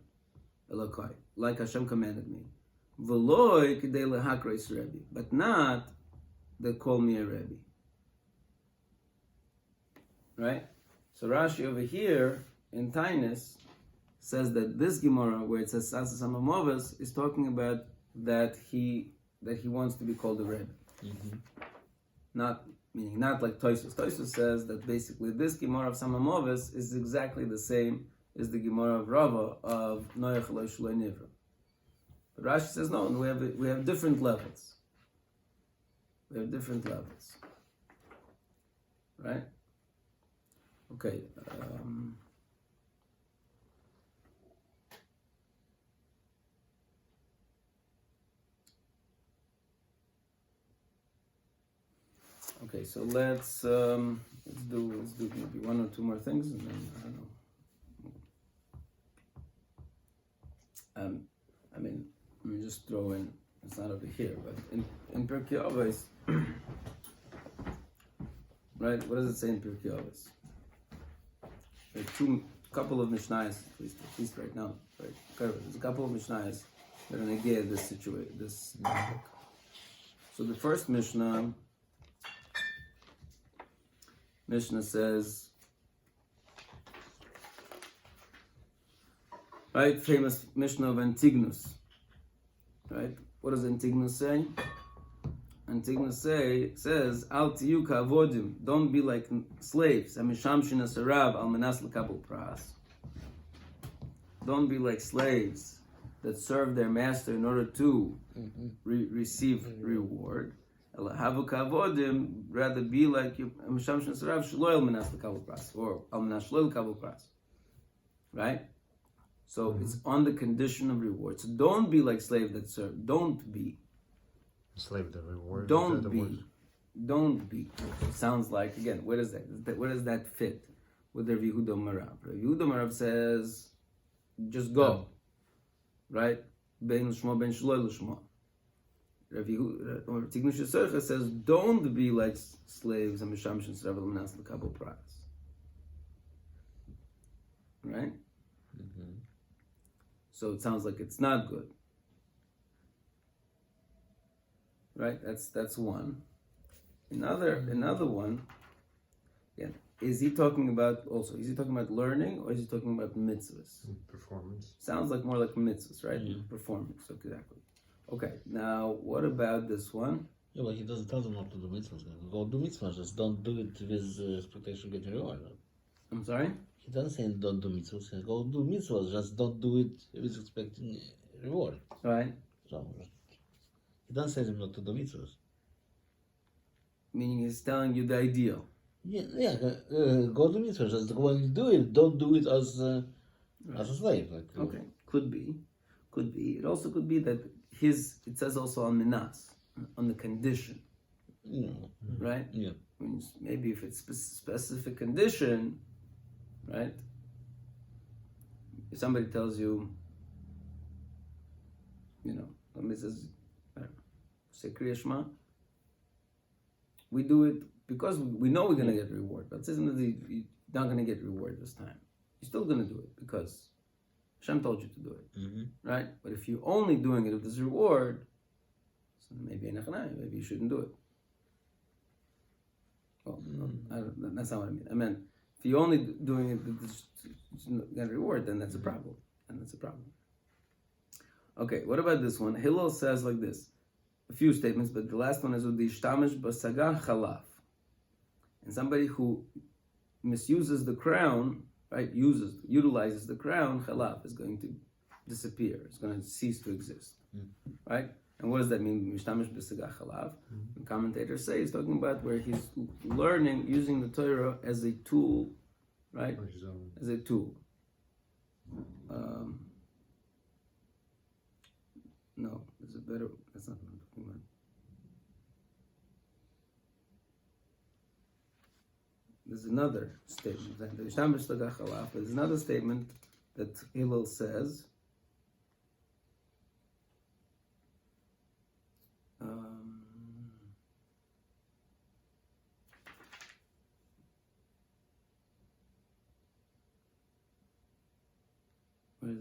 Elokai, like Hashem commanded me. V'loi K'dei Lehakreis Rebbe, but not that call me a Rebbe. Right? So Rashi over here in Tainus says that this Gemara, where it says Sasa Samamovas, is talking about that he wants to be called a Rebbe. Not meaning not like Tosfos. Tosfos says that basically this Gemara of Samamovis is exactly the same as the Gemara of Rava of Noach Lo Shloi Nivra. But Rashi says no, we have different levels. We have different levels. Right? Okay. Okay, so let's do maybe 1 or 2 more things, and then I don't know. Let me just throw in, it's not over here, but in Pirkei Avos, right? What does it say in Pirkei Avos? There are couple of Mishnayos, at least right now. Right? There's a couple of Mishnayos that are negate this situation, this topic. So the first Mishnah says, right, famous Mishnah of Antigonus, right? What does Antigonus say? Antigonus says, Al tiyu ka'avodim, don't be like slaves.Amishamshin asarav al menas l'kabel pras. Don't be like slaves that serve their master in order to receive reward. Havu ka'avodim, rather be likeAmishamshin asarav shelo al menas l'kabel pras, or al menas shelo l'kabel pras. Right? So it's on the condition of reward. So don't be like slaves that serve. Don't be. Slave the reward. Don't be. It sounds like, again, where does that fit with Rav Yehuda Marav? Rav Yehuda Marav says, just go, right? Ben l'shmo, ben shlo l'shmo. Rav Yehuda Tignus Yisroel says, don't be like slaves and mishamshin s'rav l'manas l'kabel pras. Right? So it sounds like it's not good. Right? That's one. Another one. Yeah. Is he talking about learning, or is he talking about mitzvahs? Performance. Sounds like more like mitzvahs, right? Performance. Exactly. Okay. Now, what about this one? Yeah, but he doesn't tell them not to do mitzvahs. Go do mitzvahs, just don't do it with expectation of getting reward. I'm sorry? He doesn't say don't do mitzvahs. He says go do mitzvahs, just don't do it with expecting reward. Right. So he doesn't say them not to do mitzvahs. Meaning he's telling you the ideal. Yeah, go do mitzvahs. Just when you do it, don't do it as a slave. Like, okay, could be. It also could be that it says also on minas, on the condition. Right? Yeah. Maybe if it's specific condition, right? If somebody tells you, somebody says, say Kriya Shema, we do it because we know we're going to get reward, but it says that you're not going to get reward this time. You're still going to do it because Hashem told you to do it, right? But if you're only doing it with this reward, so maybe you shouldn't do it. Well, that's not what I mean. I meant if you're only doing it with this reward, then that's a problem. Okay, what about this one? Hillel says like this. A few statements, but the last one is with the Ishtamish Basagar Chalaf. And somebody who misuses the crown, right, utilizes the crown, Chalaf is going to disappear. It's going to cease to exist. Right? And what does that mean? Ishtamish Basagar Chalaf. The commentators say he's talking about where he's learning, using the Torah as a tool, right? As a tool. No, there's a better. That's not what I'm talking about. There's another statement. There's another statement that Hillel says.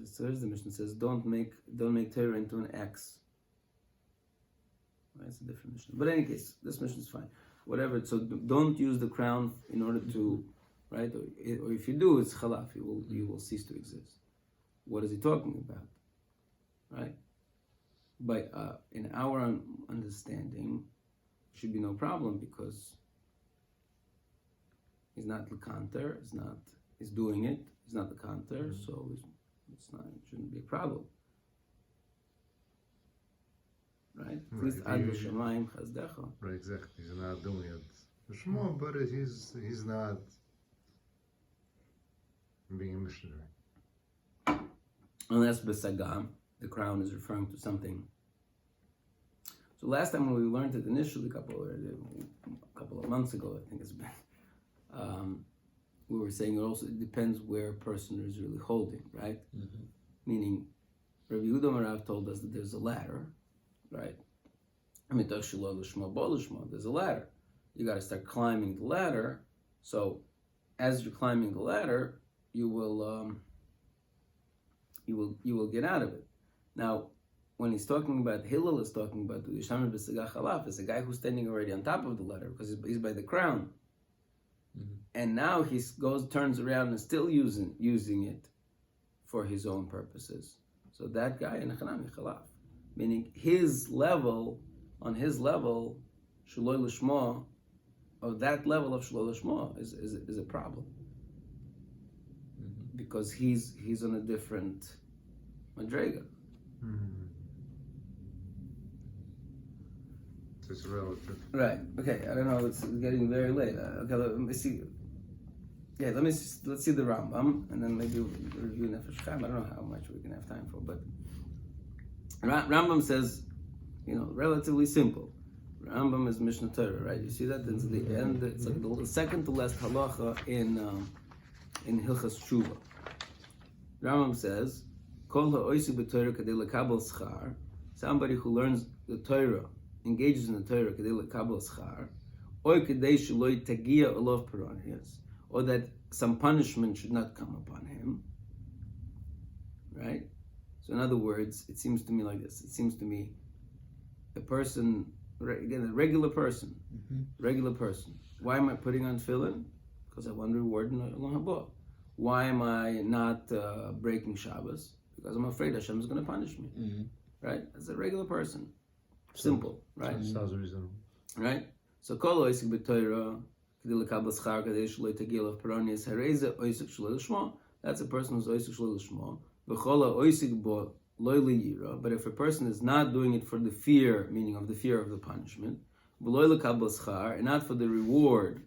So here's the Mishnah says, don't make Torah into an X. Right, it's a different Mishnah. But in any case, this Mishnah is fine. Whatever. So don't use the crown in order to, right? Or if you do, it's Chalaf. You will cease to exist. What is he talking about? Right? But in our understanding, should be no problem because he's not the counter. He's doing it. He's not the counter. So it shouldn't be a problem. Right? At least Ad Shamayim Chazdecha. Right, exactly. He's not doing it. Shmo, but he's not being a missionary. Unless Besagam, the crown is referring to something. So last time when we learned it initially, a couple of months ago, I think it's been, we were saying it also depends where a person is really holding, right? Meaning, Rabbi Yehuda Marav told us that there's a ladder, right? There's a ladder. You got to start climbing the ladder. So, as you're climbing the ladder, you will get out of it. Now, when he's talking about, Hillel is talking about the Yishamar b'Sigach Halaf, is a guy who's standing already on top of the ladder because he's by the crown. And now he turns around and still using it for his own purposes. So that guy in Echanami Chalaf, meaning on his level, Shaloi Lishma, of that level of Shaloi Lishma is a problem. Because he's on a different madrega. It's relative. Right. Okay. I don't know. It's getting very late. Okay. Let me see. Yeah. Let's see the Rambam, and then maybe we'll review Nefesh Chaim. I don't know how much we can have time for, but Rambam says, relatively simple. Rambam is Mishnah Torah, right? You see that? It's the end. It's like the second to last halacha in Hilchas Tshuva. Rambam says, "Kol ha'osi b'Torah kadei lekabel schar." Somebody who learns the Torah, engages in the Torah kadei lekabel schar, or kadei sheloi tagia olav peronius, or that some punishment should not come upon him. Right? So, in other words, it seems to me like this. It seems to me, a person, again, a regular person. Why am I putting on tefillin? Because I want to reward in Olam Haba. Why am I not breaking Shabbos? Because I'm afraid Hashem is going to punish me. Right? As a regular person. Simple, right? Sounds reasonable. Right? So, kol oisik b'Torah, kedei lekabel schar, kedei sheloi tagia olav peronius, harei oisik sheloi l'shma. That's a person who's oisik sheloi l'shma. V'chol ha'oisik bo lo liyira. But if a person is not doing it for the fear, meaning of the fear of the punishment, v'lo lekabel schar, and not for the reward,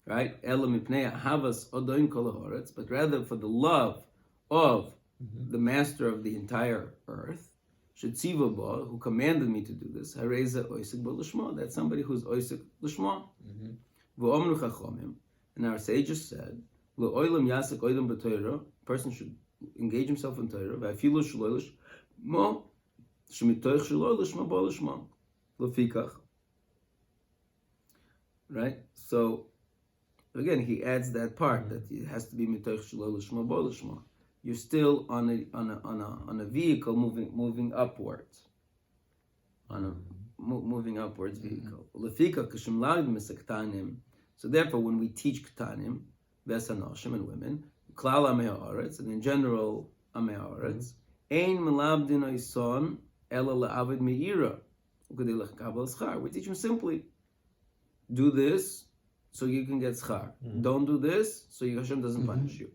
right? Ela mipnei havas odoin kol ha'oretz, but rather for the love of the master of the entire earth, Shetziva ba, who commanded me to do this, hareza oisik bo l'shma, that's somebody who's oisik l'shma. V'omru chachomim, and our sages said, L'oilam yasik oidam b'Torah, a person should engage himself in Torah, v'afilu shaloi l'shma, shemitoich shaloi l'shma bo l'shma, l'fikach. Right? So, again, he adds that part, that it has to be mitoich shaloi l'shma bo l'shma. You're still on a vehicle moving upwards, moving upwards vehicle. So therefore, when we teach ktanim, vesanoshim and women, klal amei haaretz, and in general amei haaretz, ein melabdin oison ela la'avid meira ukadei lekabel schar. We teach them simply, do this so you can get schar. Don't do this so Hashem doesn't punish you.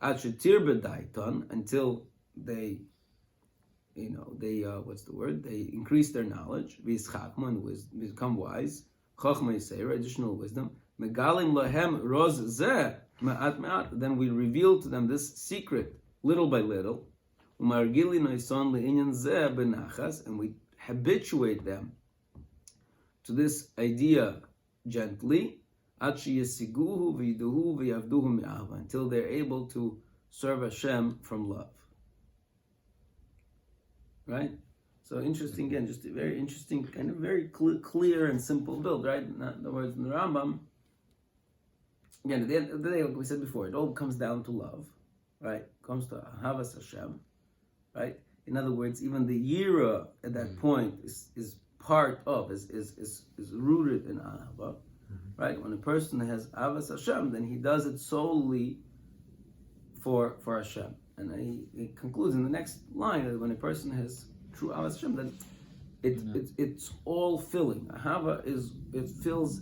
Until they, what's the word? They increase their knowledge, and become wise. Additional wisdom. Then we reveal to them this secret, little by little. And we habituate them to this idea gently. Until they're able to serve Hashem from love. Right? So interesting, again, just a very interesting, kind of very clear and simple build, right? In other words, in the Rambam, again, at the end of the day, like we said before, it all comes down to love, right? It comes to Ahavas Hashem, right? In other words, even the Yira at that point is part of, is rooted in Ahava. Right? When a person has Avas Hashem, then he does it solely for Hashem. And he concludes in the next line that when a person has true Avas Hashem, then it's all filling. Ahava fills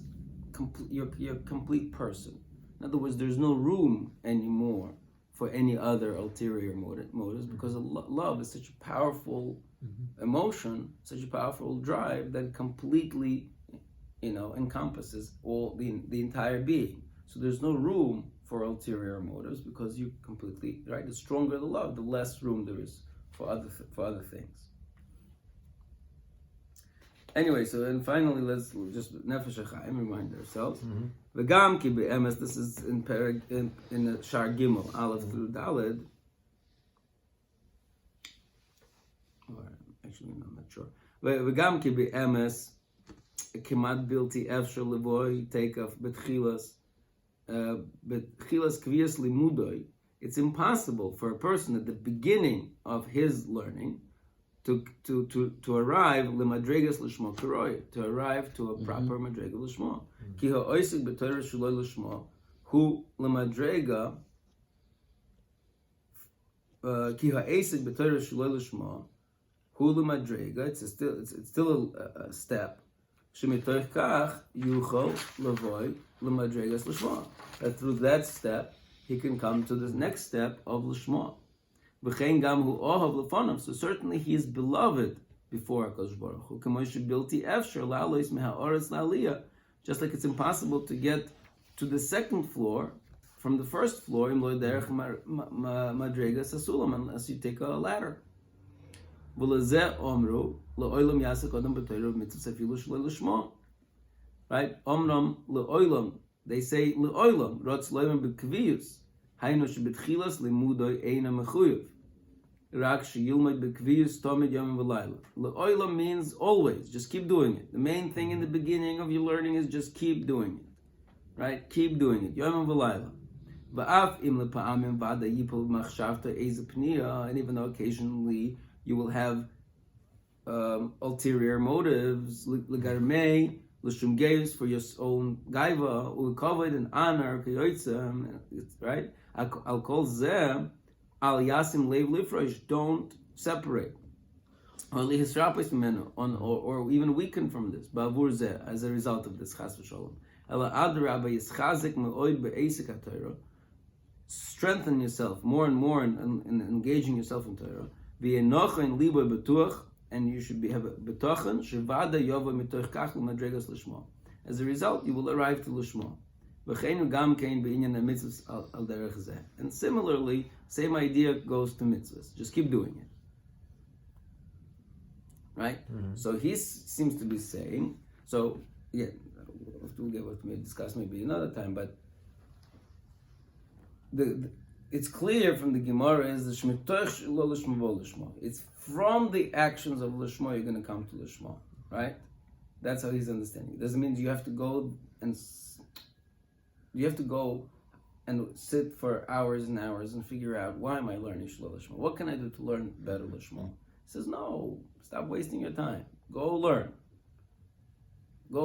your complete person. In other words, there's no room anymore for any other ulterior motives, because love is such a powerful emotion, such a powerful drive that completely encompasses all the entire being. So there's no room for ulterior motives, because you completely, right? The stronger the love, the less room there is for other things. Anyway, so then finally, let's just Nefesh Chaim, remind ourselves. V'gam ki be'emes, this is in the Shar Gimel, Aleph through Daled. Actually, no, I'm not sure. וגם כי באמס כמעט בלתי אפשר לבוא תקף בתחילס קביעס לימודוי. It's impossible for a person at the beginning of his learning to arrive lemadregas l'shmo kiroi, to arrive to a proper madrega l'shmo. Ki ha'oisik b'torah shaloi l'shmo hu lemadrega ki ha'oisik b'torah shaloi l'shmo hu lemadrega. It's still a step. Shemitoich kach yuchol levoi lemadregas l'shmo. That through that step he can come to the next step of l'shmo. V'chein gam hu ohav lefonav. So certainly he is beloved before HaKadosh Baruch Hu. K'moshe bilti efsher la'alois meha'oretz la'aliyah. Just like it's impossible to get to the second floor from the first floor im lo derech madregas hasulam, unless you take a ladder. V'lezeh omru le'olam yasek odam b'toirav mitzvah sefilu shloi l'shmo. Right? Omram le'olam. They say le'olam rotz lo'im b'kviyus. Hainu shebetchilas limudoy eina mechuyev. Rak sheyilmod b'kviyus tomid yom v'layla. Le'olam means always. Just keep doing it. The main thing in the beginning of your learning is just keep doing it. Right? Keep doing it. Yom v'layla. Va'af im lepa'amim v'ada yipol machshavta eze pniya. And even though occasionally you will have ulterior motives, legarmei, l'shum geis, for your own gaiva, u'kavod, and honor, k'yotzem, right? I'll call zeh, al yasim leiv lifrosh, don't separate. Or even weaken from this, ba'avur zeh, as a result of this, chas v'sholom. Ela adrabba yischazik me'oid be'esik ha'torah. Strengthen yourself more and more in engaging yourself in Torah. V'yenochen libo betuach, and you should have a betochen shevada yova mitoch kach l'madregas l'shmo. As a result, you will arrive to l'shmo. V'cheinu gam kein be'inyan mitzvahs al derech zeh. And similarly, same idea goes to mitzvahs. Just keep doing it. Right? So he seems to be saying. So yeah, we'll get what we discuss maybe another time. But it's clear from the Gemara is the shmitoch lo l'shmo vo l'shmo. It's from the actions of l'shmo you're going to come to l'shmo, right? That's how he's understanding. It doesn't mean you have to go and sit for hours and hours and figure out, why am I learning shlo l'shmo? What can I do to learn better l'shmo? He says, no, stop wasting your time. Go learn. But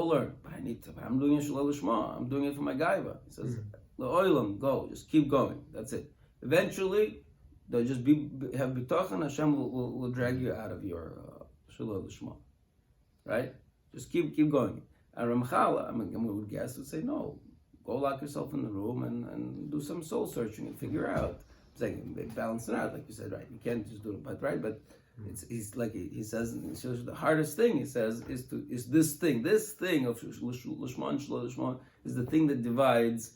I'm doing it shlo l'shmo. I'm doing it for my gaiva. He says, L'oilam, go. Just keep going. That's it. Eventually, they'll just have bitochen. Hashem will drag you out of your shelo l'shmo, right? Just keep going. And Ramchal, I would guess, would say, no, go lock yourself in the room and do some soul searching and figure out. Saying balance it out, like you said, right? You can't just do it, but right, but he's like he says. The hardest thing he says is this thing of l'shmo and shelo l'shmo is the thing that divides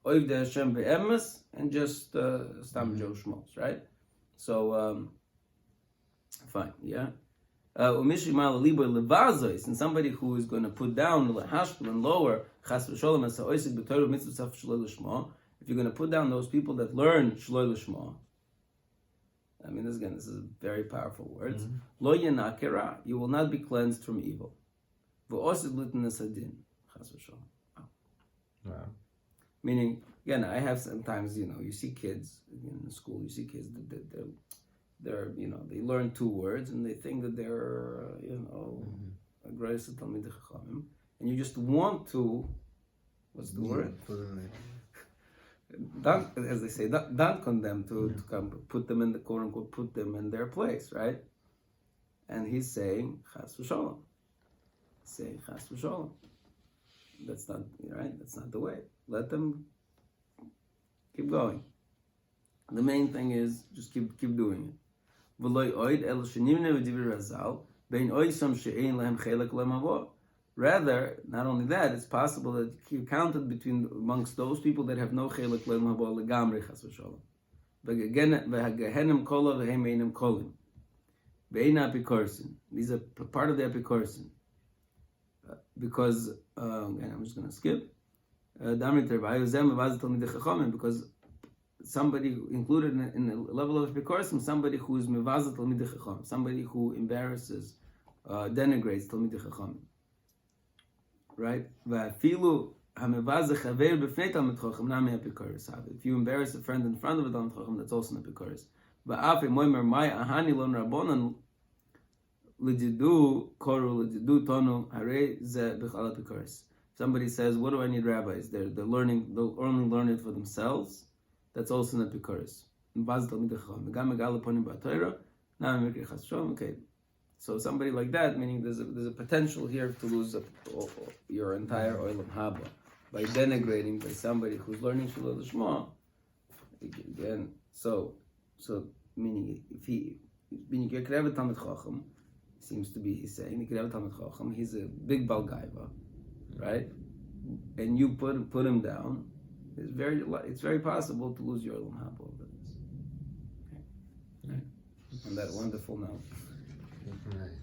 oiv de Hashem be'emes and just stam Joe Shmos, right? So fine, yeah. And somebody who is going to put down and lower chas v'sholom as ha'oisik b'torah mitzvah shelo l'shmo. If you're going to put down those people that learn shelo l'shmo, I mean, this is very powerful words. Lo yenakera, you will not be cleansed from evil. V'osid l'tnes hadin chas v'sholom. Wow. Meaning, again, I have sometimes, you see kids in school, you see kids that they're they learn 2 words and they think that they're, aggressive talmidei chachamim, and you just want to, what's the word? As they say, dunk on them to come, put them in the quote unquote, put them in their place, right? And he's saying, chas v'sholom. Saying chas v'sholom. That's not right. That's not the way. Let them keep going. The main thing is just keep doing it. Rather, not only that, it's possible that you counted between amongst those people that have no chelak le'em habo legamri chas v'sholom. V'hagehenim kola v'hem einim kolim. V'ein apikorsin. These are part of the apikorsin. Because I'm just going to skip. Because somebody included in the level of Epikuris, somebody who is mevazat Talmidei Chacham, somebody who embarrasses, denigrates Talmidei Chacham. Right? If you embarrass a friend in front of a Talmid Chacham, that's also an Epikuris. Somebody says, what do I need rabbis? They'll only learn it for themselves. That's also an Epikuris. Okay. So somebody like that, meaning there's a potential here to lose your entire oilam haba by denigrating by somebody who's learning Shulal Shema. Again, so meaning you could have a Talmid Chacham, seems to be he's saying you could have a Talmid Chacham. He's a big balgaiva, right? And you put him down. It's very possible to lose your oilam haba over this. Okay. Right. On that wonderful note. Right.